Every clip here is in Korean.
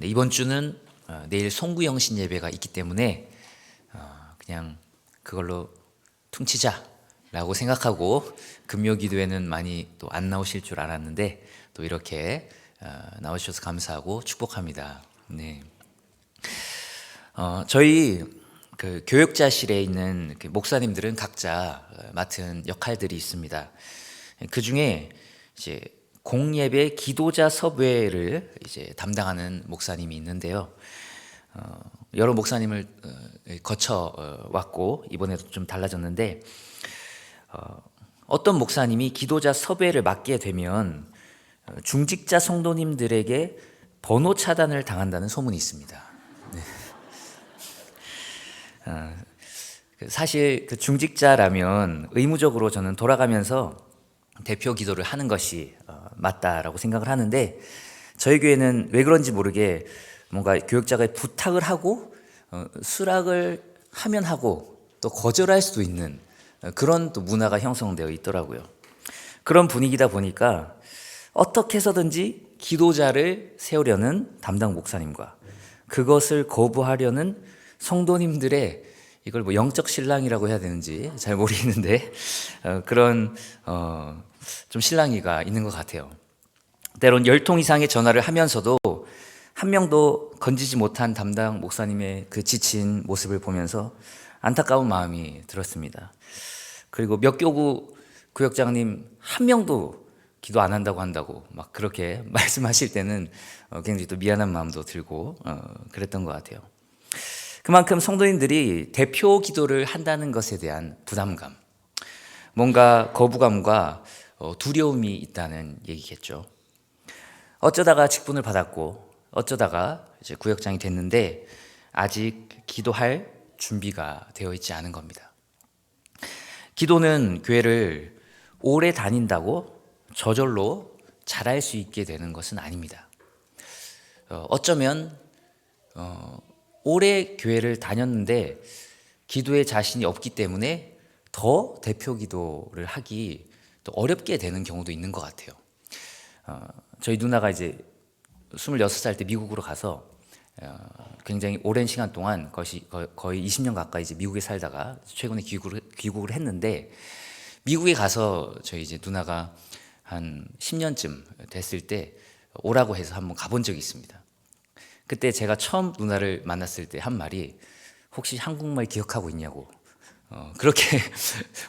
네, 이번 주는 내일 송구영신 예배가 있기 때문에 그냥 그걸로 퉁치자라고 생각하고 금요 기도회는 많이 또 안 나오실 줄 알았는데 또 이렇게 나오셔서 감사하고 축복합니다. 네. 저희 그 교역자실에 있는 그 목사님들은 각자 맡은 역할들이 있습니다. 그 중에 이제 공예배 기도자 섭외를 이제 담당하는 목사님이 있는데요. 여러 목사님을 거쳐 왔고 이번에도 좀 달라졌는데 어떤 목사님이 기도자 섭외를 맡게 되면 중직자 성도님들에게 번호 차단을 당한다는 소문이 있습니다. 네. 사실 그 중직자라면 의무적으로 저는 돌아가면서 대표 기도를 하는 것이 맞다라고 생각을 하는데 저희 교회는 왜 그런지 모르게 뭔가 교역자가 부탁을 하고 수락을 하면 하고 또 거절할 수도 있는 그런 또 문화가 형성되어 있더라고요. 그런 분위기다 보니까 어떻게 해서든지 기도자를 세우려는 담당 목사님과 그것을 거부하려는 성도님들의 이걸 뭐 영적 신랑이라고 해야 되는지 잘 모르겠는데 그런 좀 신랑이가 있는 것 같아요. 때론 10통 이상의 전화를 하면서도 한 명도 건지지 못한 담당 목사님의 그 지친 모습을 보면서 안타까운 마음이 들었습니다. 그리고 몇 교구 구역장님 한 명도 기도 안 한다고 막 그렇게 말씀하실 때는 굉장히 또 미안한 마음도 들고 그랬던 것 같아요. 그만큼 성도님들이 대표 기도를 한다는 것에 대한 부담감, 뭔가 거부감과 두려움이 있다는 얘기겠죠. 어쩌다가 직분을 받았고 어쩌다가 이제 구역장이 됐는데 아직 기도할 준비가 되어 있지 않은 겁니다. 기도는 교회를 오래 다닌다고 저절로 잘할 수 있게 되는 것은 아닙니다. 어쩌면 오래 교회를 다녔는데 기도에 자신이 없기 때문에 더 대표 기도를 하기 또 어렵게 되는 경우도 있는 것 같아요. 저희 누나가 이제 26살 때 미국으로 가서 굉장히 오랜 시간 동안 거의 20년 가까이 이제 미국에 살다가 최근에 귀국을 했는데 미국에 가서 저희 이제 누나가 한 10년쯤 됐을 때 오라고 해서 한번 가본 적이 있습니다. 그때 제가 처음 누나를 만났을 때 한 말이 혹시 한국말 기억하고 있냐고 그렇게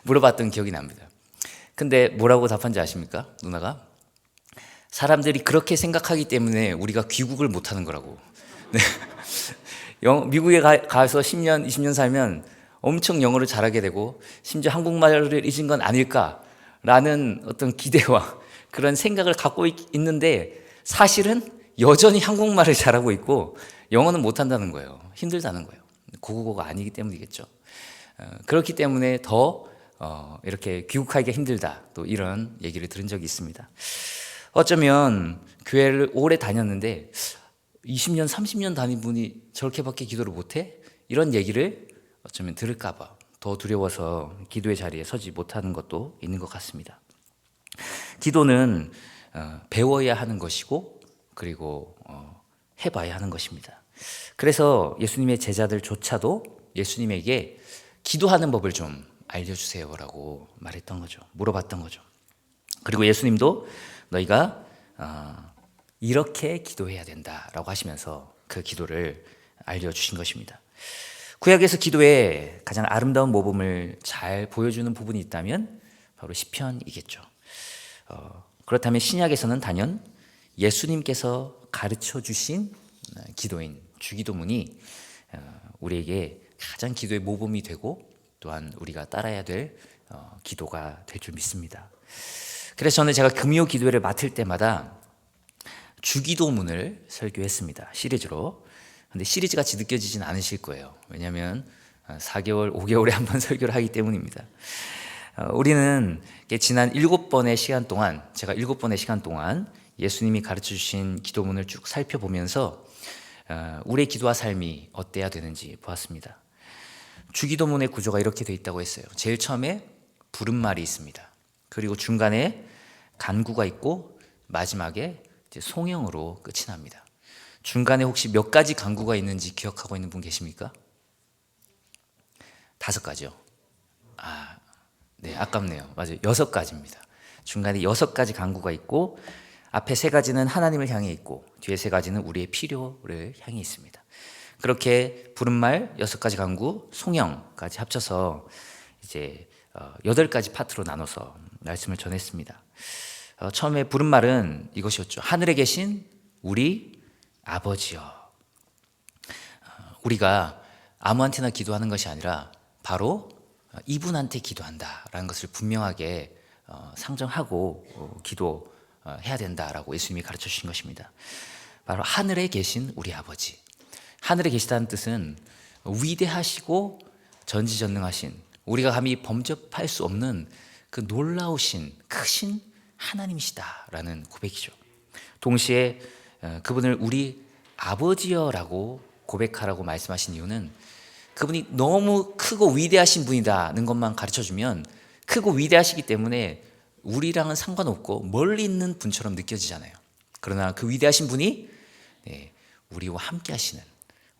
물어봤던 기억이 납니다. 근데 뭐라고 답한지 아십니까? 누나가 사람들이 그렇게 생각하기 때문에 우리가 귀국을 못하는 거라고. 네. 미국에 가서 10년, 20년 살면 엄청 영어를 잘하게 되고 심지어 한국말을 잊은 건 아닐까라는 어떤 기대와 그런 생각을 갖고 있는데 사실은 여전히 한국말을 잘하고 있고 영어는 못한다는 거예요. 힘들다는 거예요. 고국어가 아니기 때문이겠죠. 그렇기 때문에 더 이렇게 귀국하기가 힘들다. 또 이런 얘기를 들은 적이 있습니다. 어쩌면 교회를 오래 다녔는데 20년, 30년 다닌 분이 저렇게밖에 기도를 못해? 이런 얘기를 어쩌면 들을까 봐 더 두려워서 기도의 자리에 서지 못하는 것도 있는 것 같습니다. 기도는 배워야 하는 것이고 그리고 해봐야 하는 것입니다. 그래서 예수님의 제자들조차도 예수님에게 기도하는 법을 좀 알려주세요라고 말했던 거죠. 물어봤던 거죠. 그리고 예수님도 너희가 이렇게 기도해야 된다라고 하시면서 그 기도를 알려주신 것입니다. 구약에서 기도의 가장 아름다운 모범을 잘 보여주는 부분이 있다면 바로 시편이겠죠. 그렇다면 신약에서는 단연 예수님께서 가르쳐 주신 기도인 주기도문이 우리에게 가장 기도의 모범이 되고 또한 우리가 따라야 될 기도가 될 줄 믿습니다. 그래서 저는 제가 금요 기도회를 맡을 때마다 주기도문을 설교했습니다. 시리즈로. 근데 시리즈 같이 느껴지진 않으실 거예요. 왜냐하면 4개월, 5개월에 한 번 설교를 하기 때문입니다. 우리는 지난 7번의 시간 동안, 제가 7번의 시간 동안 예수님이 가르쳐 주신 기도문을 쭉 살펴보면서 우리의 기도와 삶이 어때야 되는지 보았습니다. 주기도문의 구조가 이렇게 되어 있다고 했어요. 제일 처음에 부름말이 있습니다. 그리고 중간에 간구가 있고 마지막에 송영으로 끝이 납니다. 중간에 혹시 몇 가지 간구가 있는지 기억하고 있는 분 계십니까? 5가지요. 네, 아깝네요. 맞아요. 6가지입니다. 중간에 6가지 간구가 있고 앞에 3가지는 하나님을 향해 있고 뒤에 3가지는 우리의 필요를 향해 있습니다. 그렇게 부른말 6가지 간구, 송영까지 합쳐서 이제 8가지 파트로 나눠서 말씀을 전했습니다. 처음에 부른말은 이것이었죠. 하늘에 계신 우리 아버지여. 우리가 아무한테나 기도하는 것이 아니라 바로 이분한테 기도한다라는 것을 분명하게 상정하고 기도해야 된다라고 예수님이 가르쳐 주신 것입니다. 바로 하늘에 계신 우리 아버지. 하늘에 계시다는 뜻은 위대하시고 전지전능하신, 우리가 감히 범접할 수 없는 그 놀라우신 크신 하나님이시다라는 고백이죠. 동시에 그분을 우리 아버지여라고 고백하라고 말씀하신 이유는 그분이 너무 크고 위대하신 분이다는 것만 가르쳐주면 크고 위대하시기 때문에 우리랑은 상관없고 멀리 있는 분처럼 느껴지잖아요. 그러나 그 위대하신 분이 우리와 함께 하시는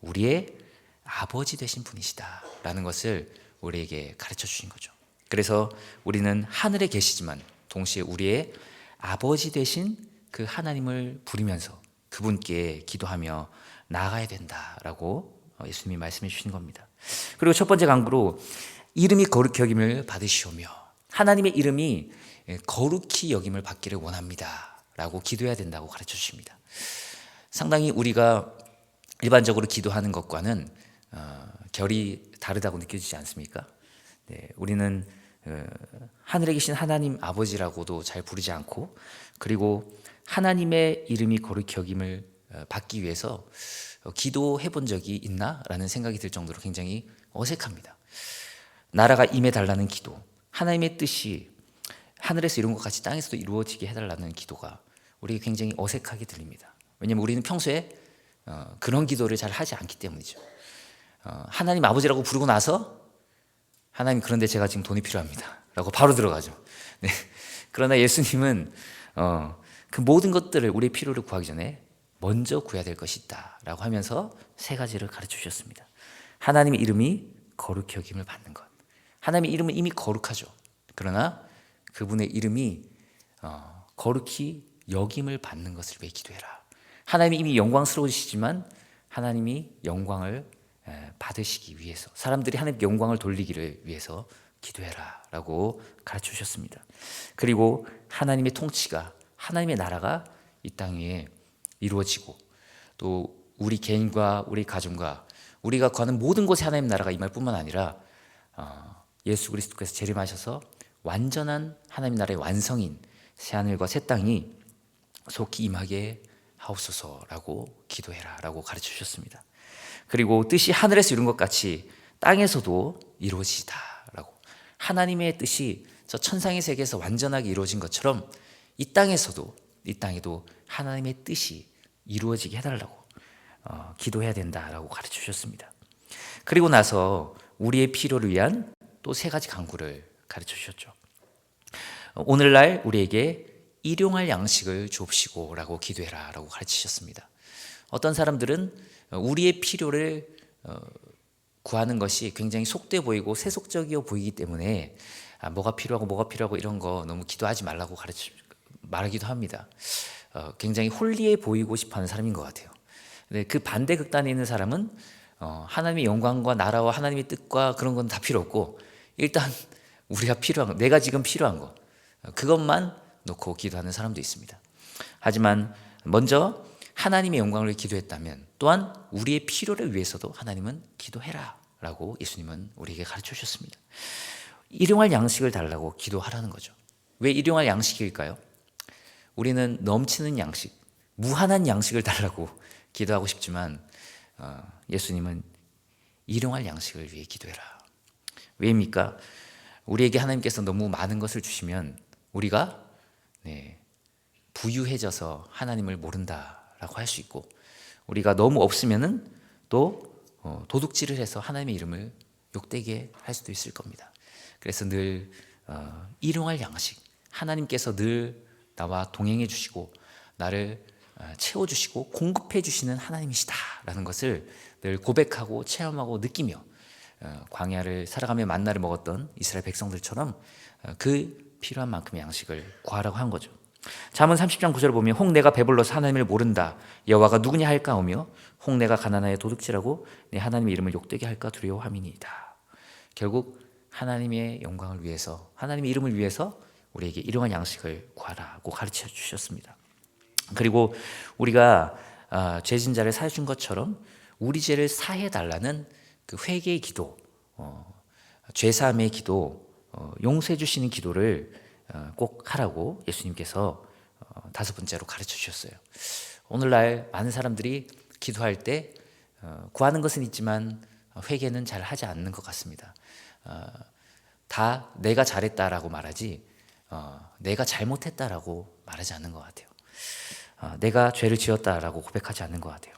우리의 아버지 되신 분이시다라는 것을 우리에게 가르쳐 주신 거죠. 그래서 우리는 하늘에 계시지만 동시에 우리의 아버지 되신 그 하나님을 부르면서 그분께 기도하며 나아가야 된다라고 예수님이 말씀해 주신 겁니다. 그리고 첫 번째 간구로 이름이 거룩히 여김을 받으시오며, 하나님의 이름이 거룩히 여김을 받기를 원합니다 라고 기도해야 된다고 가르쳐 주십니다. 상당히 우리가 일반적으로 기도하는 것과는 결이 다르다고 느껴지지 않습니까? 네, 우리는 하늘에 계신 하나님 아버지라고도 잘 부르지 않고, 그리고 하나님의 이름이 거룩히 여김을 받기 위해서 기도해 본 적이 있나? 라는 생각이 들 정도로 굉장히 어색합니다. 나라가 임해달라는 기도, 하나님의 뜻이 하늘에서 이룬 것 같이 땅에서도 이루어지게 해달라는 기도가 우리에게 굉장히 어색하게 들립니다. 왜냐하면 우리는 평소에 그런 기도를 잘 하지 않기 때문이죠. 하나님 아버지라고 부르고 나서 하나님, 그런데 제가 지금 돈이 필요합니다 라고 바로 들어가죠. 네. 그러나 예수님은 그 모든 것들을, 우리의 필요를 구하기 전에 먼저 구해야 될 것이 있다 라고 하면서 3가지를 가르쳐 주셨습니다. 하나님의 이름이 거룩히 여김을 받는 것. 하나님의 이름은 이미 거룩하죠. 그러나 그분의 이름이 거룩히 여김을 받는 것을 위해 기도해라. 하나님이 이미 영광스러우시지만 하나님이 영광을 받으시기 위해서, 사람들이 하나님께 영광을 돌리기를 위해서 기도해라 라고 가르쳐 주셨습니다. 그리고 하나님의 통치가, 하나님의 나라가 이 땅 위에 이루어지고, 또 우리 개인과 우리 가정과 우리가 가는 모든 곳에 하나님 나라가 임할 뿐만 아니라 예수 그리스도께서 재림하셔서 완전한 하나님 나라의 완성인 새하늘과 새 땅이 속히 임하게 하옵소서라고 기도해라 라고 가르쳐 주셨습니다. 그리고 뜻이 하늘에서 이룬 것 같이 땅에서도 이루어지다 라고, 하나님의 뜻이 저 천상의 세계에서 완전하게 이루어진 것처럼 이 땅에도 하나님의 뜻이 이루어지게 해달라고 기도해야 된다라고 가르쳐 주셨습니다. 그리고 나서 우리의 필요를 위한 또 3가지 간구를 가르쳐 주셨죠. 오늘날 우리에게 일용할 양식을 주옵시고 라고 기도해라 라고 가르치셨습니다. 어떤 사람들은 우리의 필요를 구하는 것이 굉장히 속돼 보이고 세속적이어 보이기 때문에 뭐가 필요하고 이런 거 너무 기도하지 말라고 말하기도 합니다. 굉장히 홀리해 보이고 싶어하는 사람인 것 같아요. 근데 그 반대 극단에 있는 사람은 하나님의 영광과 나라와 하나님의 뜻과 그런 건 다 필요 없고, 일단 우리가 필요한 거, 내가 지금 필요한 거, 그것만 놓고 기도하는 사람도 있습니다. 하지만 먼저 하나님의 영광을 위해 기도했다면 또한 우리의 필요를 위해서도 하나님은 기도해라 라고 예수님은 우리에게 가르쳐 주셨습니다. 일용할 양식을 달라고 기도하라는 거죠. 왜 일용할 양식일까요? 우리는 넘치는 양식, 무한한 양식을 달라고 기도하고 싶지만 예수님은 일용할 양식을 위해 기도해라. 왜입니까? 우리에게 하나님께서 너무 많은 것을 주시면 우리가 부유해져서 하나님을 모른다라고 할 수 있고, 우리가 너무 없으면은 또 도둑질을 해서 하나님의 이름을 욕되게 할 수도 있을 겁니다. 그래서 늘 일용할 양식, 하나님께서 늘 나와 동행해 주시고 나를 채워주시고 공급해 주시는 하나님이시다라는 것을 늘 고백하고 체험하고 느끼며 광야를 살아가며 만나를 먹었던 이스라엘 백성들처럼 그 필요한 만큼의 양식을 구하라고 한 거죠. 잠언 30장 9절을 보면 혹 내가 배불러서 하나님을 모른다 여호와가 누구냐 할까 하며 혹 내가 가난하여 도둑질하고 내 하나님의 이름을 욕되게 할까 두려워함이니이다. 결국 하나님의 영광을 위해서 하나님의 이름을 위해서 우리에게 일용할 양식을 구하라고 가르쳐 주셨습니다. 그리고 우리가 죄진 자를 사해 준 것처럼 우리 죄를 사해 달라는 그 회개의 기도, 죄사함의 기도, 용서해 주시는 기도를 꼭 하라고 예수님께서 5번째로 가르쳐 주셨어요. 오늘날 많은 사람들이 기도할 때 구하는 것은 있지만 회개는 잘 하지 않는 것 같습니다. 다 내가 잘했다라고 말하지 내가 잘못했다라고 말하지 않는 것 같아요. 내가 죄를 지었다라고 고백하지 않는 것 같아요.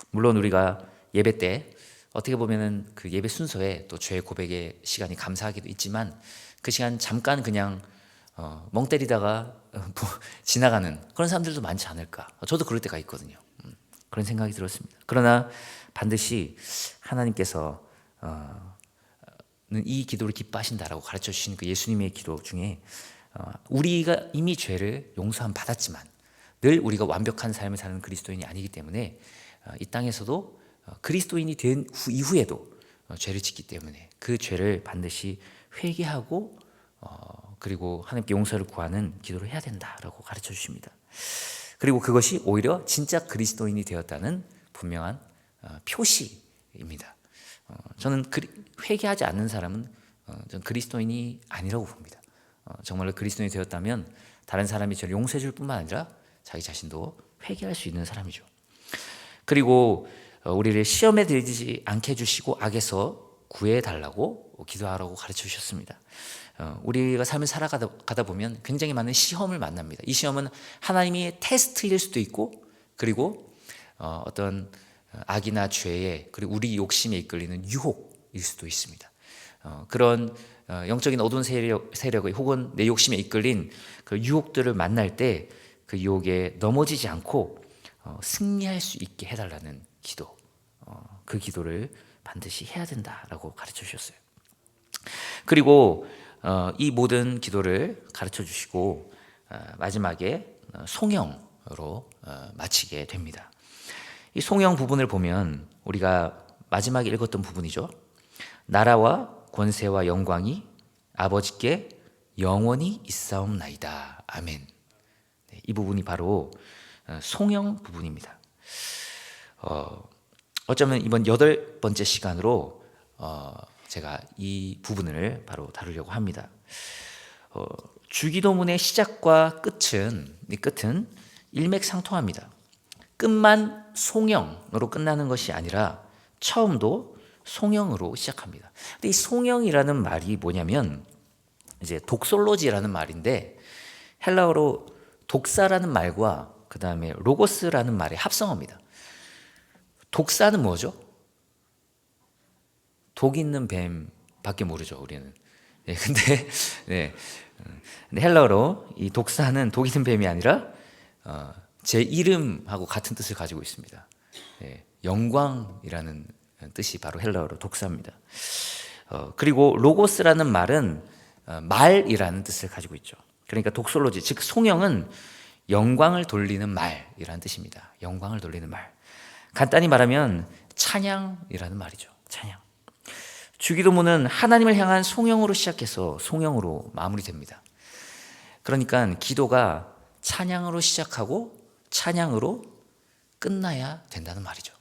물론 우리가 예배 때 어떻게 보면은 그 예배 순서에 또 죄 고백의 시간이 감사하기도 있지만 그 시간 잠깐 그냥 멍 때리다가 지나가는 그런 사람들도 많지 않을까. 저도 그럴 때가 있거든요. 그런 생각이 들었습니다. 그러나 반드시 하나님께서 이 기도를 기뻐하신다라고 가르쳐 주시는 그 예수님의 기도 중에 우리가 이미 죄를 용서함 받았지만 늘 우리가 완벽한 삶을 사는 그리스도인이 아니기 때문에 이 땅에서도 그리스도인이 된 이후에도 죄를 짓기 때문에 그 죄를 반드시 회개하고 그리고 하나님께 용서를 구하는 기도를 해야 된다라고 가르쳐 주십니다. 그리고 그것이 오히려 진짜 그리스도인이 되었다는 분명한 표시입니다. 저는 회개하지 않는 사람은 저는 그리스도인이 아니라고 봅니다. 정말로 그리스도인이 되었다면 다른 사람이 저를 용서해 줄 뿐만 아니라 자기 자신도 회개할 수 있는 사람이죠. 그리고 우리를 시험에 들지 않게 해주시고 악에서 구해달라고 기도하라고 가르쳐 주셨습니다. 우리가 삶을 살아가다 보면 굉장히 많은 시험을 만납니다. 이 시험은 하나님의 테스트일 수도 있고 그리고 어떤 악이나 죄에 그리고 우리 욕심에 이끌리는 유혹일 수도 있습니다. 그런 영적인 어두운 세력의 혹은 내 욕심에 이끌린 그 유혹들을 만날 때 그 유혹에 넘어지지 않고 승리할 수 있게 해달라는 기도, 그 기도를 반드시 해야 된다라고 가르쳐 주셨어요. 그리고 이 모든 기도를 가르쳐 주시고 마지막에 송영으로 마치게 됩니다. 이 송영 부분을 보면 우리가 마지막에 읽었던 부분이죠. 나라와 권세와 영광이 아버지께 영원히 있사옵나이다. 아멘. 이 부분이 바로 송영 부분입니다. 어쩌면 이번 8번째 시간으로 제가 이 부분을 바로 다루려고 합니다. 주기도문의 시작과 끝은 일맥상통합니다. 끝만 송영으로 끝나는 것이 아니라 처음도 송영으로 시작합니다. 근데 이 송영이라는 말이 뭐냐면 이제 독솔로지라는 말인데 헬라어로 독사라는 말과 그 다음에 로고스라는 말의 합성어입니다. 독사는 뭐죠? 독 있는 뱀밖에 모르죠, 우리는. 네, 근데 헬라어로 이 독사는 독 있는 뱀이 아니라 제 이름하고 같은 뜻을 가지고 있습니다. 네, 영광이라는 뜻이 바로 헬라어로 독사입니다. 그리고 로고스라는 말은 말이라는 뜻을 가지고 있죠. 그러니까 독솔로지, 즉 송영은 영광을 돌리는 말이라는 뜻입니다. 영광을 돌리는 말. 간단히 말하면 찬양이라는 말이죠. 찬양. 주기도문은 하나님을 향한 송영으로 시작해서 송영으로 마무리됩니다. 그러니까 기도가 찬양으로 시작하고 찬양으로 끝나야 된다는 말이죠.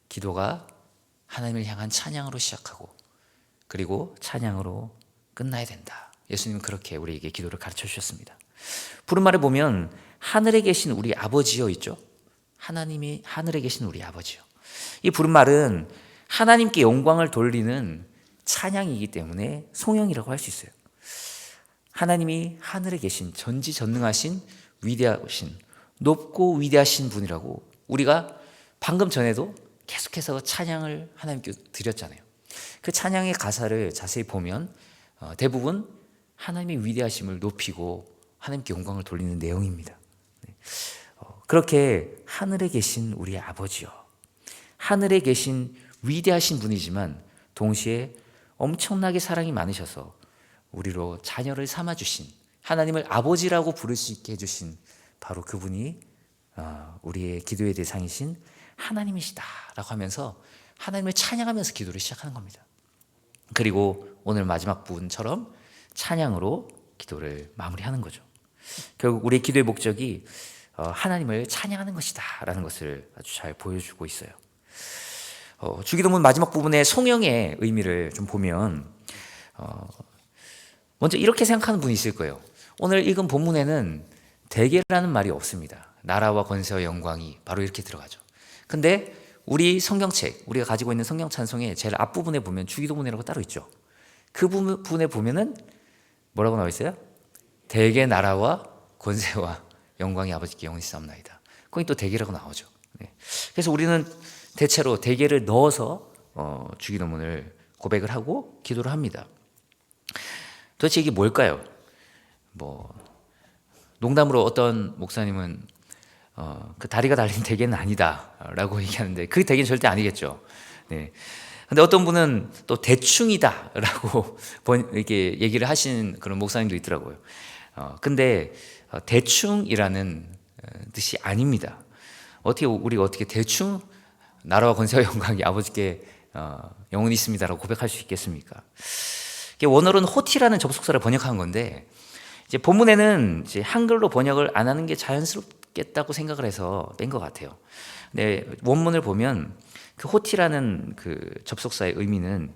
기도가 하나님을 향한 찬양으로 시작하고 그리고 찬양으로 끝나야 된다. 예수님은 그렇게 우리에게 기도를 가르쳐 주셨습니다. 부른말에 보면 하늘에 계신 우리 아버지여 있죠. 하나님이 하늘에 계신 우리 아버지요. 이 부른말은 하나님께 영광을 돌리는 찬양이기 때문에 송영이라고 할 수 있어요. 하나님이 하늘에 계신 전지전능하신 위대하신 높고 위대하신 분이라고 우리가 방금 전에도 계속해서 찬양을 하나님께 드렸잖아요. 그 찬양의 가사를 자세히 보면 대부분 하나님의 위대하심을 높이고 하나님께 영광을 돌리는 내용입니다. 그렇게 하늘에 계신 우리 아버지요, 하늘에 계신 위대하신 분이지만 동시에 엄청나게 사랑이 많으셔서 우리로 자녀를 삼아주신, 하나님을 아버지라고 부를 수 있게 해주신 바로 그분이 우리의 기도의 대상이신 하나님이시다라고 하면서 하나님을 찬양하면서 기도를 시작하는 겁니다. 그리고 오늘 마지막 부분처럼 찬양으로 기도를 마무리하는 거죠. 결국 우리의 기도의 목적이 하나님을 찬양하는 것이다 라는 것을 아주 잘 보여주고 있어요. 주기도문 마지막 부분의 송영의 의미를 좀 보면 먼저 이렇게 생각하는 분이 있을 거예요. 오늘 읽은 본문에는 대개라는 말이 없습니다. 나라와 권세와 영광이 바로 이렇게 들어가죠. 근데 우리 성경책, 우리가 가지고 있는 성경 찬송의 제일 앞부분에 보면 주기도문이라고 따로 있죠. 그 부분에 보면은 뭐라고 나와 있어요? 대개 나라와 권세와 영광이 아버지께 영원히 있사옵나이다. 거기 또 대개라고 나오죠. 네. 그래서 우리는 대체로 대개를 넣어서 주기도문을 고백을 하고 기도를 합니다. 도대체 이게 뭘까요? 농담으로 어떤 목사님은 그 다리가 달린 대개는 아니다라고 얘기하는데 그 대개는 절대 아니겠죠. 네. 근데 어떤 분은 또 대충이다라고 이렇게 얘기를 하신 그런 목사님도 있더라고요. 근데 대충이라는 뜻이 아닙니다. 우리가 어떻게 대충 나라와 권세와 영광이 아버지께 영원히 있습니다라고 고백할 수 있겠습니까? 원어로는 호티라는 접속사를 번역한 건데 이제 본문에는 이제 한글로 번역을 안 하는 게 자연스럽겠다고 생각을 해서 뺀 것 같아요. 근데 원문을 보면 그 호티라는 그 접속사의 의미는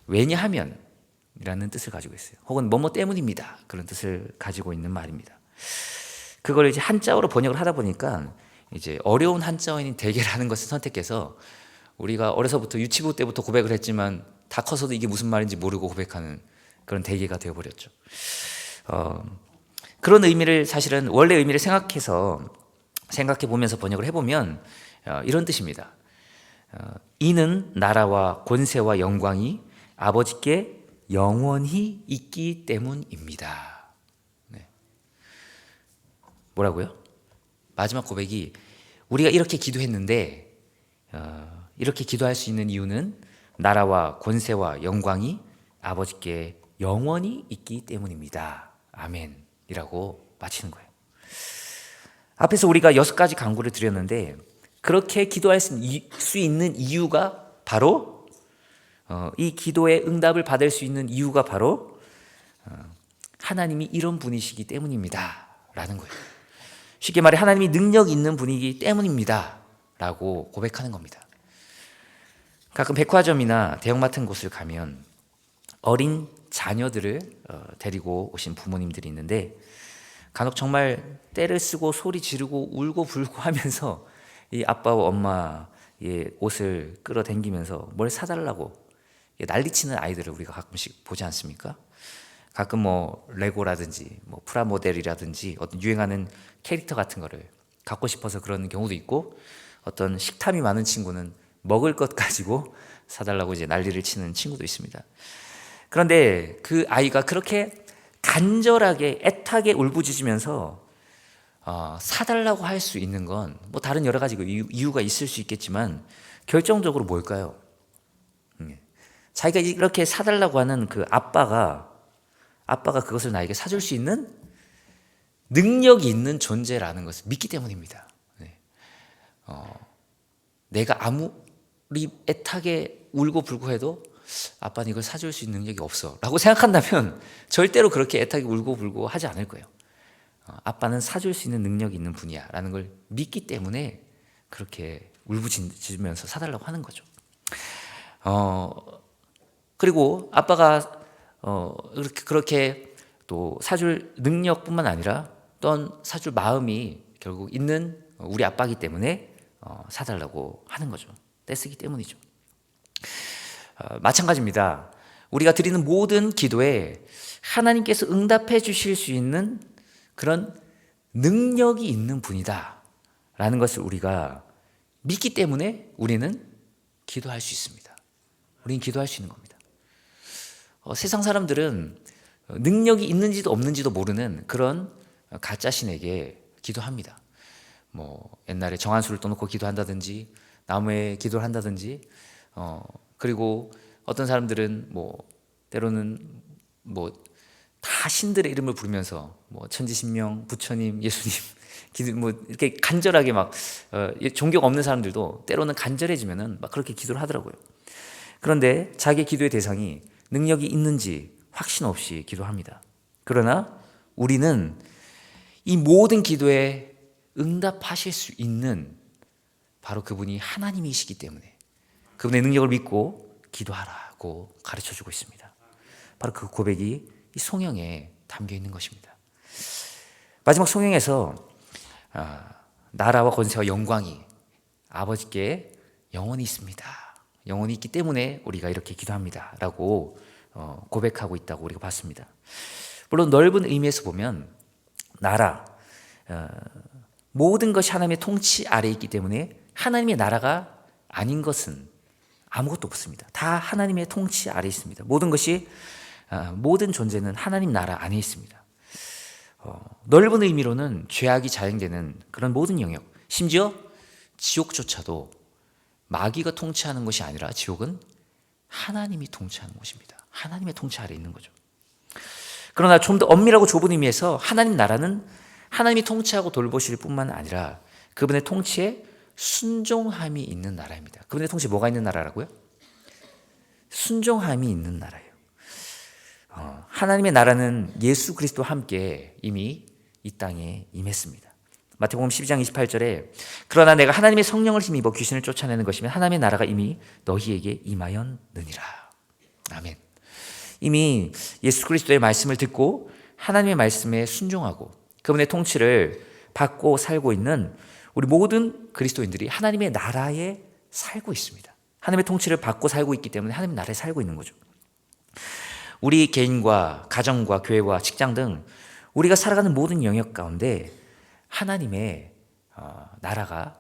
왜냐하면이라는 뜻을 가지고 있어요. 혹은 뭐뭐 때문입니다. 그런 뜻을 가지고 있는 말입니다. 그걸 이제 한자어로 번역을 하다 보니까 이제 어려운 한자어인 대개라는 것을 선택해서 우리가 어려서부터 유치부 때부터 고백을 했지만 다 커서도 이게 무슨 말인지 모르고 고백하는 그런 대개가 되어버렸죠. 그런 의미를 사실은 원래 의미를 생각해 보면서 번역을 해보면 이런 뜻입니다. 이는 나라와 권세와 영광이 아버지께 영원히 있기 때문입니다. 네. 뭐라고요? 마지막 고백이 우리가 이렇게 기도했는데 이렇게 기도할 수 있는 이유는 나라와 권세와 영광이 아버지께 영원히 있기 때문입니다. 아멘이라고 마치는 거예요. 앞에서 우리가 6가지 간구를 드렸는데 그렇게 기도할 수 있는 이유가 바로 이 기도의 응답을 받을 수 있는 이유가 바로 하나님이 이런 분이시기 때문입니다 라는 거예요. 쉽게 말해 하나님이 능력 있는 분이기 때문입니다 라고 고백하는 겁니다. 가끔 백화점이나 대형마트 곳을 가면 어린 자녀들을 데리고 오신 부모님들이 있는데 간혹 정말 떼를 쓰고 소리 지르고 울고 불고 하면서 이 아빠와 엄마의 옷을 끌어당기면서 뭘 사달라고 난리치는 아이들을 우리가 가끔씩 보지 않습니까? 가끔 레고라든지 프라모델이라든지 어떤 유행하는 캐릭터 같은 거를 갖고 싶어서 그런 경우도 있고 어떤 식탐이 많은 친구는 먹을 것 가지고 사달라고 이제 난리를 치는 친구도 있습니다. 그런데 그 아이가 그렇게 간절하게 애타게 울부짖으면서 사달라고 할 수 있는 건 다른 여러 가지 이유가 있을 수 있겠지만 결정적으로 뭘까요? 자기가 이렇게 사달라고 하는 그 아빠가 그것을 나에게 사줄 수 있는 능력이 있는 존재라는 것을 믿기 때문입니다. 내가 아무리 애타게 울고 불고 해도 아빠는 이걸 사줄 수 있는 능력이 없어 라고 생각한다면 절대로 그렇게 애타게 울고 불고 하지 않을 거예요. 아빠는 사줄 수 있는 능력이 있는 분이야 라는 걸 믿기 때문에 그렇게 울부짖으면서 사달라고 하는 거죠. 그리고 아빠가 그렇게 또 사줄 능력뿐만 아니라 또한 사줄 마음이 결국 있는 우리 아빠이기 때문에 사달라고 하는 거죠. 떼쓰기 때문이죠. 마찬가지입니다. 우리가 드리는 모든 기도에 하나님께서 응답해 주실 수 있는 그런 능력이 있는 분이다 라는 것을 우리가 믿기 때문에 우리는 기도할 수 있습니다. 우리는 기도할 수 있는 겁니다. 세상 사람들은 능력이 있는지도 없는지도 모르는 그런 가짜 신에게 기도합니다. 뭐 옛날에 정한수를 떠놓고 기도한다든지 나무에 기도를 한다든지 그리고 어떤 사람들은 뭐 때로는 뭐 다 신들의 이름을 부르면서 뭐 천지신명, 부처님, 예수님 기도 뭐 이렇게 간절하게 막 종교가 없는 사람들도 때로는 간절해지면은 막 그렇게 기도를 하더라고요. 그런데 자기의 기도의 대상이 능력이 있는지 확신 없이 기도합니다. 그러나 우리는 이 모든 기도에 응답하실 수 있는 바로 그분이 하나님이시기 때문에 그분의 능력을 믿고 기도하라고 가르쳐주고 있습니다. 바로 그 고백이 이 송영에 담겨 있는 것입니다. 마지막 송영에서 나라와 권세와 영광이 아버지께 영원히 있습니다. 영원히 있기 때문에 우리가 이렇게 기도합니다 라고 고백하고 있다고 우리가 봤습니다. 물론 넓은 의미에서 보면 나라, 모든 것이 하나님의 통치 아래에 있기 때문에 하나님의 나라가 아닌 것은 아무것도 없습니다. 다 하나님의 통치 아래에 있습니다. 모든 것이 모든 존재는 하나님 나라 안에 있습니다. 넓은 의미로는 죄악이 자행되는 그런 모든 영역, 심지어 지옥조차도 마귀가 통치하는 것이 아니라 지옥은 하나님이 통치하는 곳입니다. 하나님의 통치 아래에 있는 거죠. 그러나 좀 더 엄밀하고 좁은 의미에서 하나님 나라는 하나님이 통치하고 돌보실 뿐만 아니라 그분의 통치에 순종함이 있는 나라입니다. 그분의 통치에 뭐가 있는 나라라고요? 순종함이 있는 나라예요. 하나님의 나라는 예수 그리스도와 함께 이미 이 땅에 임했습니다. 마태복음 12장 28절에 그러나 내가 하나님의 성령을 힘입어 귀신을 쫓아내는 것이면 하나님의 나라가 이미 너희에게 임하였느니라. 아멘. 이미 예수 그리스도의 말씀을 듣고 하나님의 말씀에 순종하고 그분의 통치를 받고 살고 있는 우리 모든 그리스도인들이 하나님의 나라에 살고 있습니다. 하나님의 통치를 받고 살고 있기 때문에 하나님의 나라에 살고 있는 거죠. 우리 개인과 가정과 교회와 직장 등 우리가 살아가는 모든 영역 가운데 하나님의 나라가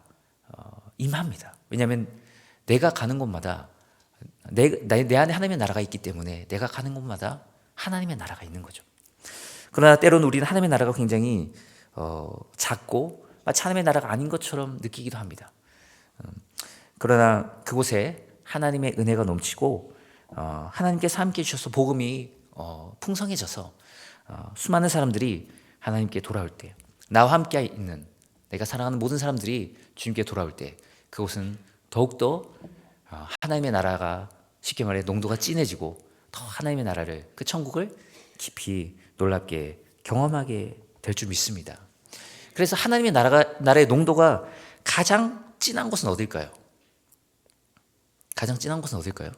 임합니다. 왜냐하면 내가 가는 곳마다 내 안에 하나님의 나라가 있기 때문에 내가 가는 곳마다 하나님의 나라가 있는 거죠. 그러나 때로는 우리는 하나님의 나라가 굉장히 작고 마치 하나님의 나라가 아닌 것처럼 느끼기도 합니다. 그러나 그곳에 하나님의 은혜가 넘치고 하나님께서 함께 해주셔서 복음이 풍성해져서 수많은 사람들이 하나님께 돌아올 때 나와 함께 있는 내가 사랑하는 모든 사람들이 주님께 돌아올 때 그곳은 더욱더 하나님의 나라가 쉽게 말해 농도가 진해지고 더 하나님의 나라를 그 천국을 깊이 놀랍게 경험하게 될 줄 믿습니다. 그래서 하나님의 나라의 농도가 가장 진한 곳은 어딜까요? 가장 진한 곳은 어딜까요?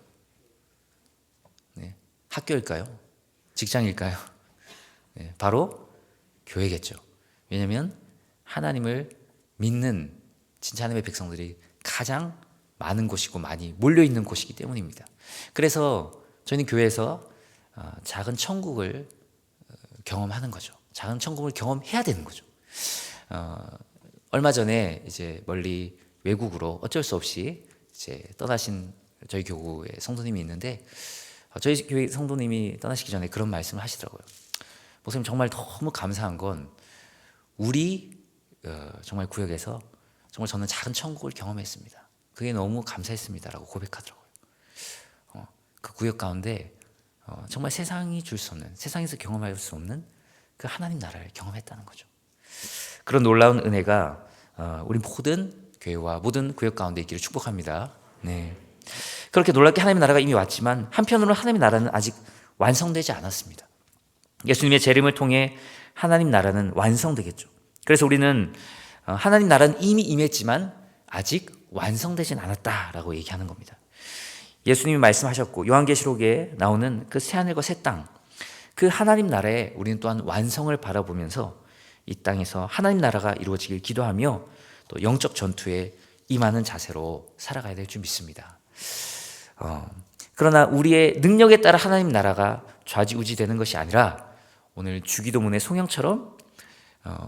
네, 학교일까요? 직장일까요? 네, 바로 교회겠죠. 왜냐하면 하나님을 믿는 진짜 하나님의 백성들이 가장 많은 곳이고 많이 몰려있는 곳이기 때문입니다. 그래서 저희는 교회에서 작은 천국을 경험하는 거죠. 작은 천국을 경험해야 되는 거죠. 얼마 전에 이제 멀리 외국으로 어쩔 수 없이 이제 떠나신 저희 교구의 성도님이 있는데 저희 교회 성도님이 떠나시기 전에 그런 말씀을 하시더라고요. 목사님 정말 너무 감사한 건 우리 정말 구역에서 정말 저는 작은 천국을 경험했습니다. 그게 너무 감사했습니다라고 고백하더라고요. 그 구역 가운데 정말 세상이 줄 수 없는, 세상에서 경험할 수 없는 그 하나님 나라를 경험했다는 거죠. 그런 놀라운 은혜가 우리 모든 교회와 모든 구역 가운데 있기를 축복합니다. 네. 그렇게 놀랍게 하나님의 나라가 이미 왔지만 한편으로는 하나님의 나라는 아직 완성되지 않았습니다. 예수님의 재림을 통해 하나님 나라는 완성되겠죠. 그래서 우리는 하나님 나라는 이미 임했지만 아직 완성되진 않았다라고 얘기하는 겁니다. 예수님이 말씀하셨고 요한계시록에 나오는 그 새하늘과 새 땅, 그 하나님 나라에 우리는 또한 완성을 바라보면서 이 땅에서 하나님 나라가 이루어지길 기도하며 또 영적 전투에 임하는 자세로 살아가야 될 줄 믿습니다. 그러나 우리의 능력에 따라 하나님 나라가 좌지우지되는 것이 아니라 오늘 주기도문의 송영처럼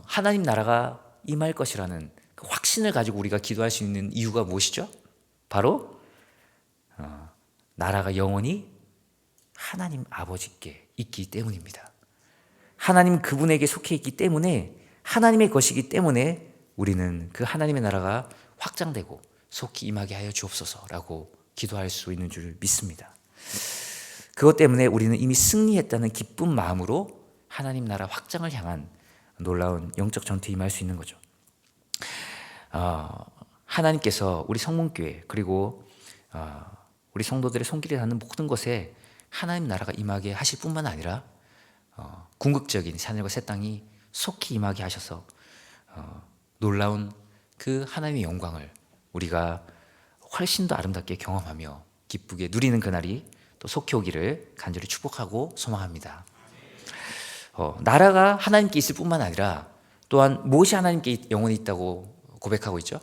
하나님 나라가 임할 것이라는 그 확신을 가지고 우리가 기도할 수 있는 이유가 무엇이죠? 바로 나라가 영원히 하나님 아버지께 있기 때문입니다. 하나님 그분에게 속해 있기 때문에 하나님의 것이기 때문에 우리는 그 하나님의 나라가 확장되고 속히 임하게 하여 주옵소서라고 기도할 수 있는 줄 믿습니다. 그것 때문에 우리는 이미 승리했다는 기쁜 마음으로 하나님 나라 확장을 향한 놀라운 영적 전투에 임할 수 있는 거죠. 하나님께서 우리 성문교회 그리고 우리 성도들의 손길이 닿는 모든 것에 하나님 나라가 임하게 하실 뿐만 아니라 궁극적인 하늘과 새 땅이 속히 임하게 하셔서 놀라운 그 하나님의 영광을 우리가 훨씬 더 아름답게 경험하며 기쁘게 누리는 그날이 또 속히 오기를 간절히 축복하고 소망합니다. 나라가 하나님께 있을 뿐만 아니라 또한 무엇이 하나님께 영원히 있다고 고백하고 있죠?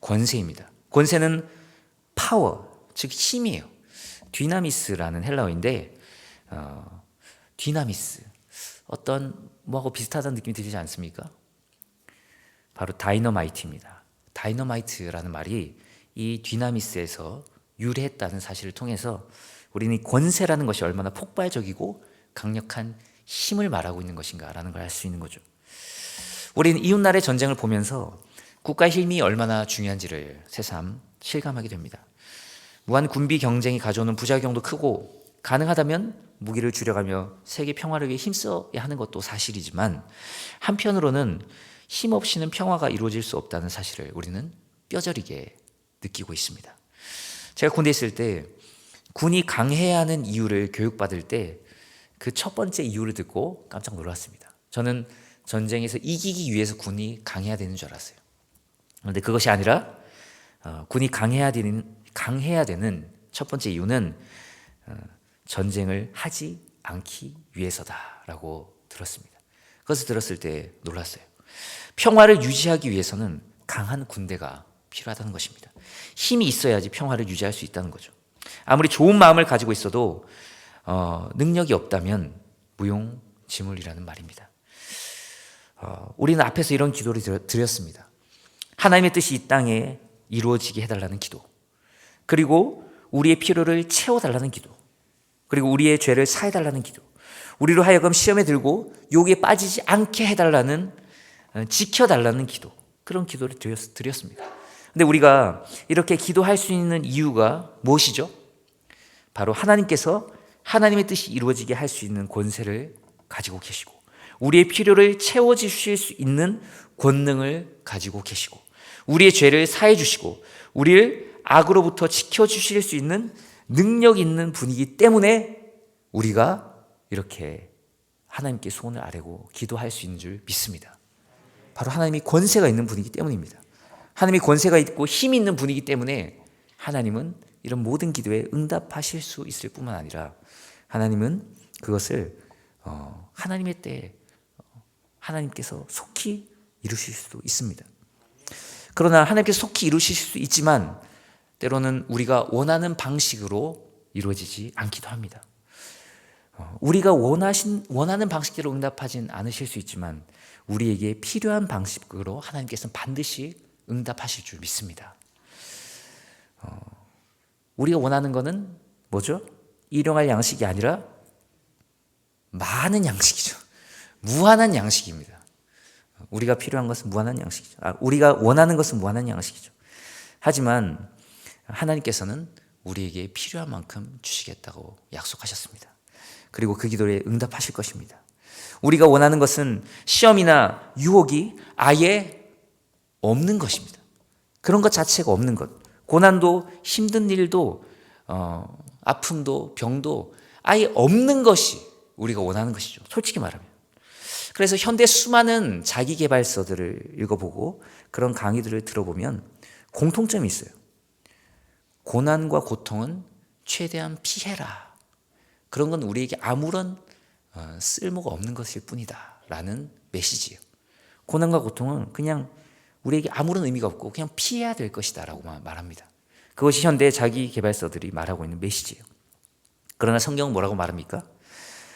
권세입니다. 권세는 파워, 즉 힘이에요. 디나미스라는 헬라어인데 디나미스 어떤 뭐하고 비슷하다는 느낌이 들지 않습니까? 바로 다이너마이트입니다. 다이너마이트라는 말이 이 디나미스에서 유래했다는 사실을 통해서 우리는 이 권세라는 것이 얼마나 폭발적이고 강력한 힘을 말하고 있는 것인가라는 걸 알 수 있는 거죠. 우리는 이웃나라의 전쟁을 보면서 국가의 힘이 얼마나 중요한지를 새삼 실감하게 됩니다. 무한 군비 경쟁이 가져오는 부작용도 크고 가능하다면 무기를 줄여가며 세계 평화를 위해 힘써야 하는 것도 사실이지만 한편으로는 힘 없이는 평화가 이루어질 수 없다는 사실을 우리는 뼈저리게 느끼고 있습니다. 제가 군대에 있을 때 군이 강해야 하는 이유를 교육받을 때 그 첫 번째 이유를 듣고 깜짝 놀랐습니다. 저는 전쟁에서 이기기 위해서 군이 강해야 되는 줄 알았어요. 그런데 그것이 아니라 군이 강해야 되는 첫 번째 이유는 전쟁을 하지 않기 위해서다라고 들었습니다. 그것을 들었을 때 놀랐어요. 평화를 유지하기 위해서는 강한 군대가 필요하다는 것입니다. 힘이 있어야지 평화를 유지할 수 있다는 거죠. 아무리 좋은 마음을 가지고 있어도 능력이 없다면 무용지물이라는 말입니다. 우리는 앞에서 이런 기도를 드렸습니다. 하나님의 뜻이 이 땅에 이루어지게 해달라는 기도, 그리고 우리의 필요를 채워달라는 기도, 그리고 우리의 죄를 사해달라는 기도, 우리로 하여금 시험에 들고 유혹에 빠지지 않게 해달라는, 지켜달라는 기도, 그런 기도를 드렸습니다. 근데 우리가 이렇게 기도할 수 있는 이유가 무엇이죠? 바로 하나님께서 하나님의 뜻이 이루어지게 할 수 있는 권세를 가지고 계시고 우리의 필요를 채워주실 수 있는 권능을 가지고 계시고 우리의 죄를 사해 주시고 우리를 악으로부터 지켜주실 수 있는 능력 있는 분이기 때문에 우리가 이렇게 하나님께 소원을 아뢰고 기도할 수 있는 줄 믿습니다. 바로 하나님이 권세가 있는 분이기 때문입니다. 하나님이 권세가 있고 힘이 있는 분이기 때문에 하나님은 이런 모든 기도에 응답하실 수 있을 뿐만 아니라 하나님은 그것을 하나님의 때에 하나님께서 속히 이루실 수도 있습니다. 그러나 하나님께서 속히 이루실 수 있지만 때로는 우리가 원하는 방식으로 이루어지지 않기도 합니다. 우리가 원하는 방식대로 응답하진 않으실 수 있지만 우리에게 필요한 방식으로 하나님께서는 반드시 응답하실 줄 믿습니다. 우리가 원하는 것은 뭐죠? 일용할 양식이 아니라 많은 양식이죠. 무한한 양식입니다. 우리가 필요한 것은 무한한 양식이죠. 우리가 원하는 것은 무한한 양식이죠. 하지만 하나님께서는 우리에게 필요한 만큼 주시겠다고 약속하셨습니다. 그리고 그 기도에 응답하실 것입니다. 우리가 원하는 것은 시험이나 유혹이 아예 없는 것입니다. 그런 것 자체가 없는 것. 고난도 힘든 일도 아픔도 병도 아예 없는 것이 우리가 원하는 것이죠. 솔직히 말하면. 그래서 현대 수많은 자기계발서들을 읽어보고 그런 강의들을 들어보면 공통점이 있어요. 고난과 고통은 최대한 피해라. 그런 건 우리에게 아무런 쓸모가 없는 것일 뿐이다 라는 메시지예요. 고난과 고통은 그냥 우리에게 아무런 의미가 없고 그냥 피해야 될 것이다 라고 말합니다. 그것이 현대 자기계발서들이 말하고 있는 메시지예요. 그러나 성경은 뭐라고 말합니까?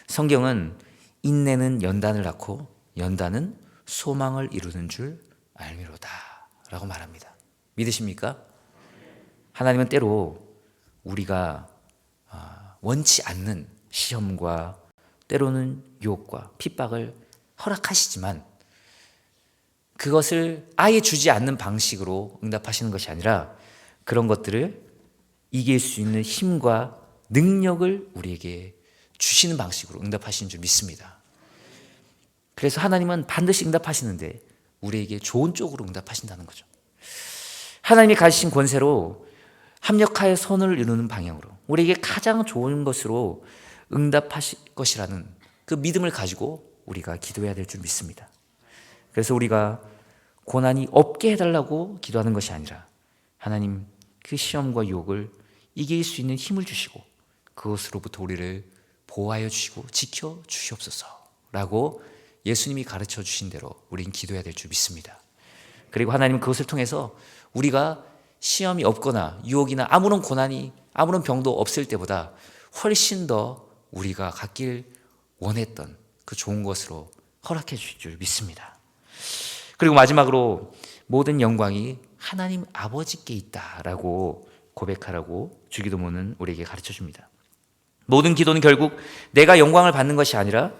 성경은 인내는 연단을 낳고 연단은 소망을 이루는 줄 알미로다 라고 말합니다. 믿으십니까? 하나님은 때로 우리가 원치 않는 시험과 때로는 유혹과 핍박을 허락하시지만 그것을 아예 주지 않는 방식으로 응답하시는 것이 아니라 그런 것들을 이길 수 있는 힘과 능력을 우리에게 주시는 방식으로 응답하시는 줄 믿습니다. 그래서 하나님은 반드시 응답하시는데 우리에게 좋은 쪽으로 응답하신다는 거죠. 하나님이 가지신 권세로 합력하여 선을 이루는 방향으로 우리에게 가장 좋은 것으로 응답하실 것이라는 그 믿음을 가지고 우리가 기도해야 될 줄 믿습니다. 그래서 우리가 고난이 없게 해달라고 기도하는 것이 아니라 하나님 그 시험과 유혹을 이길 수 있는 힘을 주시고 그것으로부터 우리를 보호하여 주시고 지켜 주시옵소서라고 예수님이 가르쳐 주신 대로 우리는 기도해야 될 줄 믿습니다. 그리고 하나님은 그것을 통해서 우리가 시험이 없거나 유혹이나 아무런 고난이 아무런 병도 없을 때보다 훨씬 더 우리가 갖길 원했던 그 좋은 것으로 허락해 주실 줄 믿습니다. 그리고 마지막으로 모든 영광이 하나님 아버지께 있다라고 고백하라고 주기도문은 우리에게 가르쳐 줍니다. 모든 기도는 결국 내가 영광을 받는 것이 아니라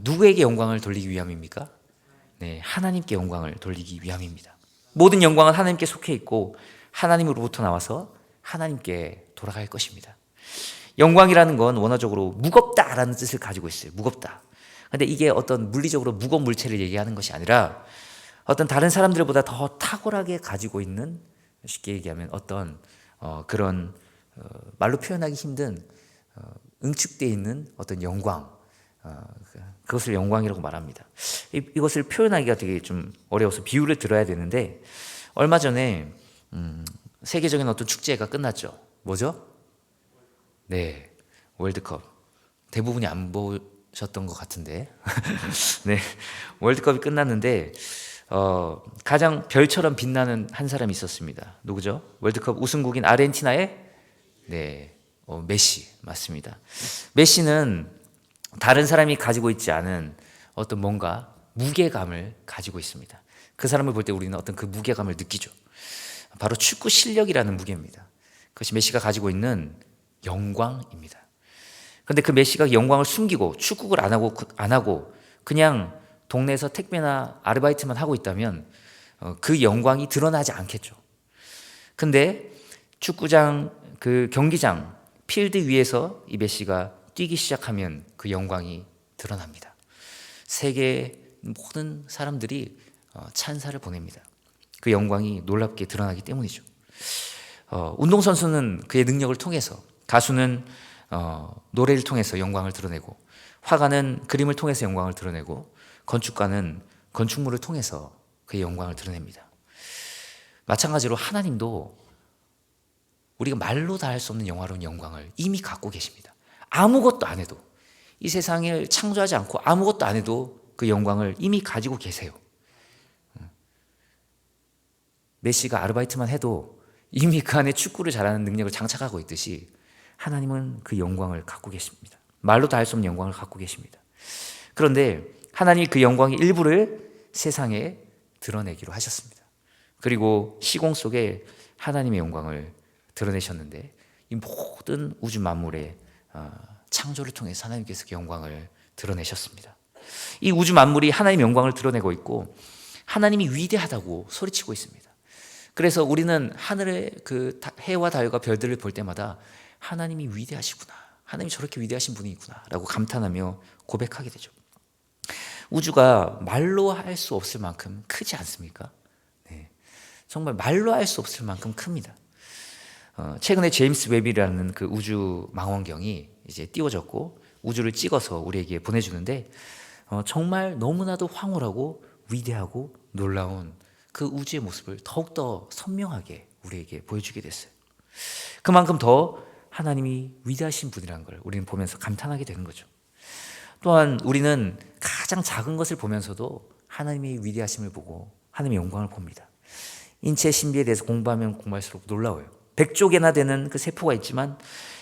누구에게 영광을 돌리기 위함입니까? 네, 하나님께 영광을 돌리기 위함입니다. 모든 영광은 하나님께 속해 있고 하나님으로부터 나와서 하나님께 돌아갈 것입니다. 영광이라는 건 원어적으로 무겁다라는 뜻을 가지고 있어요. 무겁다. 근데 이게 어떤 물리적으로 무거운 물체를 얘기하는 것이 아니라 어떤 다른 사람들보다 더 탁월하게 가지고 있는, 쉽게 얘기하면 어떤 그런 말로 표현하기 힘든 응축되어 있는 어떤 영광, 그것을 영광이라고 말합니다. 이것을 표현하기가 되게 좀 어려워서 비유를 들어야 되는데 얼마 전에 세계적인 어떤 축제가 끝났죠. 뭐죠? 네, 월드컵. 대부분이 안 보셨던 것 같은데 네, 월드컵이 끝났는데 가장 별처럼 빛나는 한 사람이 있었습니다. 누구죠? 월드컵 우승국인 아르헨티나의 메시 맞습니다. 메시는 다른 사람이 가지고 있지 않은 어떤 뭔가 무게감을 가지고 있습니다. 그 사람을 볼 때 우리는 어떤 그 무게감을 느끼죠. 바로 축구 실력이라는 무게입니다. 그것이 메시가 가지고 있는 영광입니다. 그런데 그 메시가 영광을 숨기고 축구를 안 하고 그냥 동네에서 택배나 아르바이트만 하고 있다면 그 영광이 드러나지 않겠죠. 근데 축구장, 그 경기장, 필드 위에서 이 메시가 뛰기 시작하면 그 영광이 드러납니다. 세계 모든 사람들이 찬사를 보냅니다. 그 영광이 놀랍게 드러나기 때문이죠. 운동선수는 그의 능력을 통해서, 가수는 노래를 통해서 영광을 드러내고, 화가는 그림을 통해서 영광을 드러내고, 건축가는 건축물을 통해서 그의 영광을 드러냅니다. 마찬가지로 하나님도 우리가 말로 다 할 수 없는 영화로운 영광을 이미 갖고 계십니다. 아무것도 안 해도, 이 세상을 창조하지 않고 아무것도 안 해도 그 영광을 이미 가지고 계세요. 메시가 아르바이트만 해도 이미 그 안에 축구를 잘하는 능력을 장착하고 있듯이 하나님은 그 영광을 갖고 계십니다. 말로 다 할 수 없는 영광을 갖고 계십니다. 그런데 하나님이 그 영광의 일부를 세상에 드러내기로 하셨습니다. 그리고 시공 속에 하나님의 영광을 드러내셨는데 이 모든 우주 만물의 창조를 통해서 하나님께서 그 영광을 드러내셨습니다. 이 우주 만물이 하나님의 영광을 드러내고 있고 하나님이 위대하다고 소리치고 있습니다. 그래서 우리는 하늘의 그 해와 달과 별들을 볼 때마다 하나님이 위대하시구나, 하나님이 저렇게 위대하신 분이구나 라고 감탄하며 고백하게 되죠. 우주가 말로 할 수 없을 만큼 크지 않습니까? 네. 정말 말로 할 수 없을 만큼 큽니다. 최근에 제임스 웹이라는 그 우주 망원경이 이제 띄워졌고 우주를 찍어서 우리에게 보내주는데 정말 너무나도 황홀하고 위대하고 놀라운 그 우주의 모습을 더욱더 선명하게 우리에게 보여주게 됐어요. 그만큼 더 하나님이 위대하신 분이라는 걸 우리는 보면서 감탄하게 되는 거죠. 또한 우리는 가장 작은 것을 보면서도 하나님의 위대하심을 보고 하나님의 영광을 봅니다. 인체 신비에 대해서 공부하면 공부할수록 놀라워요. 100조 개나 되는 그 세포가 있지만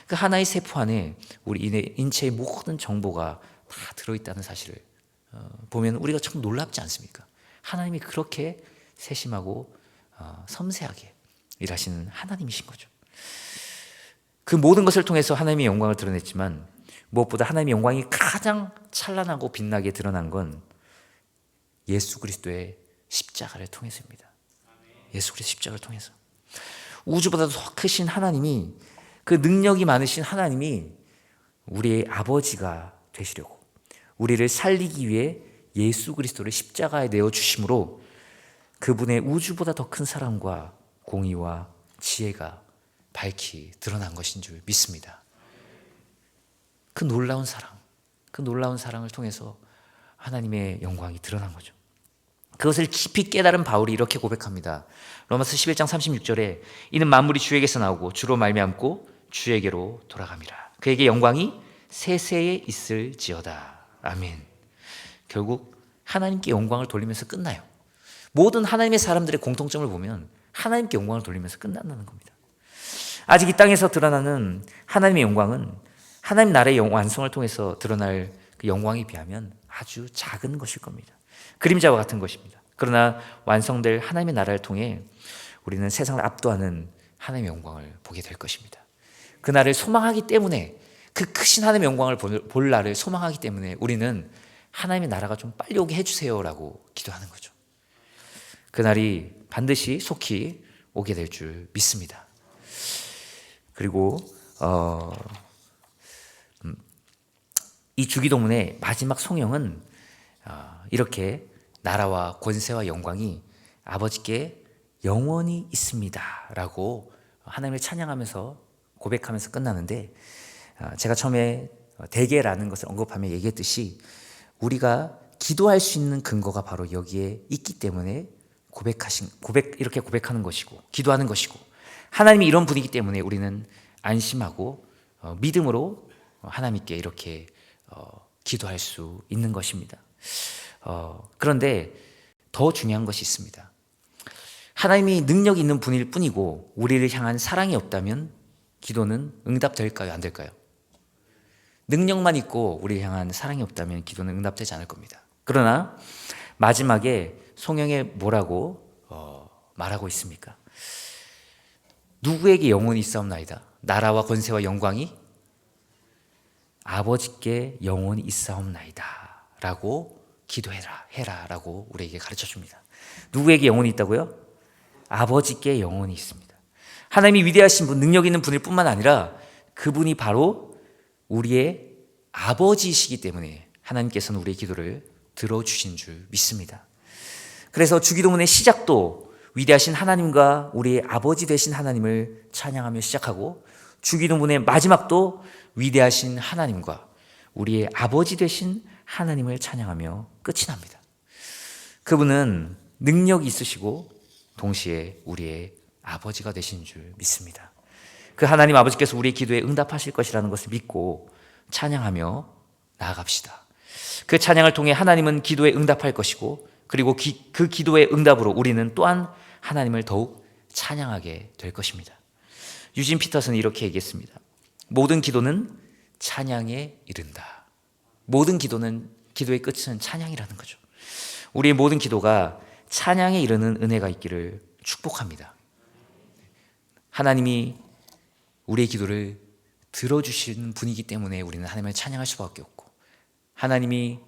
그 하나의 세포 안에 우리 인체의 모든 정보가 다 들어있다는 사실을 보면 우리가 참 놀랍지 않습니까? 하나님이 그렇게 세심하고 섬세하게 일하시는 하나님이신 거죠. 그 모든 것을 통해서 하나님의 영광을 드러냈지만 무엇보다 하나님의 영광이 가장 찬란하고 빛나게 드러난 건 예수 그리스도의 십자가를 통해서입니다. 예수 그리스도 십자가를 통해서. 우주보다도 더 크신 하나님이, 그 능력이 많으신 하나님이 우리의 아버지가 되시려고 우리를 살리기 위해 예수 그리스도를 십자가에 내어주심으로 그분의 우주보다 더 큰 사랑과 공의와 지혜가 밝히 드러난 것인 줄 믿습니다. 그 놀라운 사랑을 통해서 하나님의 영광이 드러난 거죠. 그것을 깊이 깨달은 바울이 이렇게 고백합니다. 로마서 11장 36절에 이는 만물이 주에게서 나오고 주로 말미암고 주에게로 돌아갑니다. 그에게 영광이 세세에 있을지어다. 아멘. 결국 하나님께 영광을 돌리면서 끝나요. 모든 하나님의 사람들의 공통점을 보면 하나님께 영광을 돌리면서 끝난다는 겁니다. 아직 이 땅에서 드러나는 하나님의 영광은 하나님 나라의 완성을 통해서 드러날 그 영광에 비하면 아주 작은 것일 겁니다. 그림자와 같은 것입니다. 그러나 완성될 하나님의 나라를 통해 우리는 세상을 압도하는 하나님의 영광을 보게 될 것입니다. 그 날을 소망하기 때문에, 그 크신 하나님의 영광을 볼 날을 소망하기 때문에 우리는 하나님의 나라가 좀 빨리 오게 해주세요라고 기도하는 거죠. 그 날이 반드시 속히 오게 될 줄 믿습니다. 그리고 이 주기도문의 마지막 송영은 이렇게 나라와 권세와 영광이 아버지께 영원히 있습니다 라고 하나님을 찬양하면서 고백하면서 끝나는데, 제가 처음에 대개라는 것을 언급하며 얘기했듯이 우리가 기도할 수 있는 근거가 바로 여기에 있기 때문에 이렇게 고백하는 것이고 기도하는 것이고, 하나님이 이런 분이기 때문에 우리는 안심하고 믿음으로 하나님께 이렇게 기도할 수 있는 것입니다. 그런데 더 중요한 것이 있습니다. 하나님이 능력 있는 분일 뿐이고 우리를 향한 사랑이 없다면 기도는 응답될까요? 안 될까요? 능력만 있고 우리를 향한 사랑이 없다면 기도는 응답되지 않을 겁니다. 그러나 마지막에 송영에 뭐라고 말하고 있습니까? 누구에게 영원히 있사옵나이다. 나라와 권세와 영광이 아버지께 영원히 있사옵나이다 라고 기도해라 라고 우리에게 가르쳐 줍니다. 누구에게 영원히 있다고요? 아버지께 영원히 있습니다. 하나님이 위대하신 분, 능력 있는 분일 뿐만 아니라 그분이 바로 우리의 아버지이시기 때문에 하나님께서는 우리의 기도를 들어주신 줄 믿습니다. 그래서 주기도문의 시작도 위대하신 하나님과 우리의 아버지 되신 하나님을 찬양하며 시작하고, 주기도문의 마지막도 위대하신 하나님과 우리의 아버지 되신 하나님을 찬양하며 끝이 납니다. 그분은 능력이 있으시고 동시에 우리의 아버지가 되신 줄 믿습니다. 그 하나님 아버지께서 우리의 기도에 응답하실 것이라는 것을 믿고 찬양하며 나아갑시다. 그 찬양을 통해 하나님은 기도에 응답할 것이고, 그리고 그 기도의 응답으로 우리는 또한 하나님을 더욱 찬양하게 될 것입니다. 유진 피터슨이 이렇게 얘기했습니다. 모든 기도는 찬양에 이른다. 모든 기도의 끝은 찬양이라는 거죠. 우리의 모든 기도가 찬양에 이르는 은혜가 있기를 축복합니다. 하나님이 우리의 기도를 들어주시는 분이기 때문에 우리는 하나님을 찬양할 수밖에 없고, 하나님이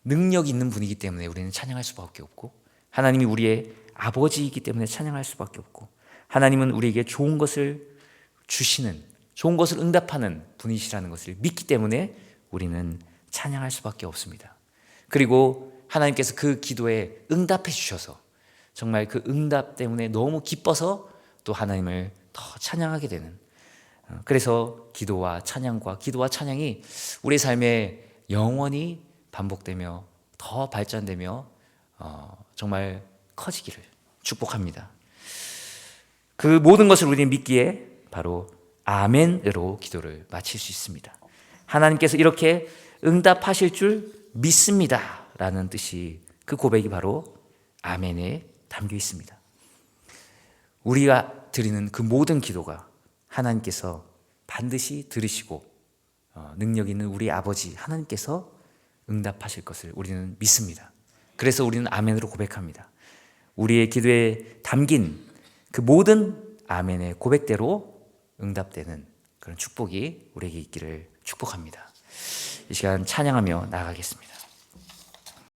능력 있는 분이기 때문에 우리는 찬양할 수밖에 없고, 하나님이 우리의 아버지이기 때문에 찬양할 수밖에 없고, 하나님은 우리에게 좋은 것을 주시는, 좋은 것을 응답하는 분이시라는 것을 믿기 때문에 우리는 찬양할 수밖에 없습니다. 그리고 하나님께서 그 기도에 응답해 주셔서 정말 그 응답 때문에 너무 기뻐서 또 하나님을 더 찬양하게 되는, 그래서 기도와 찬양이 우리 삶에 영원히 반복되며 더 발전되며 정말 커지기를 축복합니다. 그 모든 것을 우리는 믿기에 바로 아멘으로 기도를 마칠 수 있습니다. 하나님께서 이렇게 응답하실 줄 믿습니다 라는 뜻이, 그 고백이 바로 아멘에 담겨 있습니다. 우리가 드리는 그 모든 기도가 하나님께서 반드시 들으시고 능력 있는 우리 아버지 하나님께서 응답하실 것을 우리는 믿습니다. 그래서 우리는 아멘으로 고백합니다. 우리의 기도에 담긴 그 모든 아멘의 고백대로 응답되는 그런 축복이 우리에게 있기를 축복합니다. 이 시간 찬양하며 나아가겠습니다.